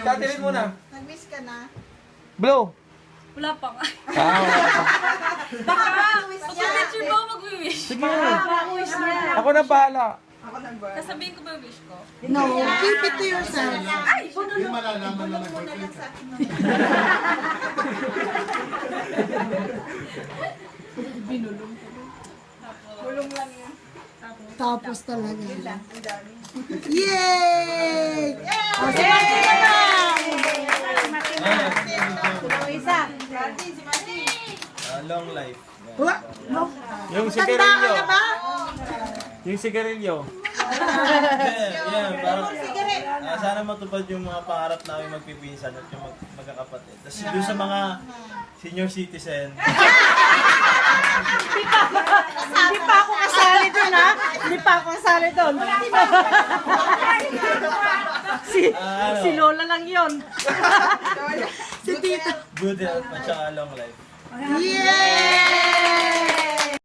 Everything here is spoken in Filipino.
Tatilin mo na. Nag-miss ka na? Blue. Wala pa nga. Wala pa. Baka Wish pag niya. picture mo, mag-wish. Sige. Wish niya. Ako na bahala. Ako nag-bird. Sasabihin ko ba yung wish ko? No, keep it to yourself. Ay! Hindi malalaman na Muna lang nag-birthday sa ka. akin. Bulong lang yun. Tapos talaga. Yun lang. Ang dami. Yay! O, si Martin naman! Isa. Martin, si Martin. Long life. Wa- Yung Tanda ka sigarilyo. na ba? Yung sigarilyo. Parang, Sigaret. sana matupad yung mga pangarap namin magpipinsan at yung magkakapatid. Tapos doon sa mga senior citizen, Hindi pa ako kasali doon, ha? Hindi pa ako kasali doon. Si Lola lang yon. Si Tita. good health at saka long life. Yay!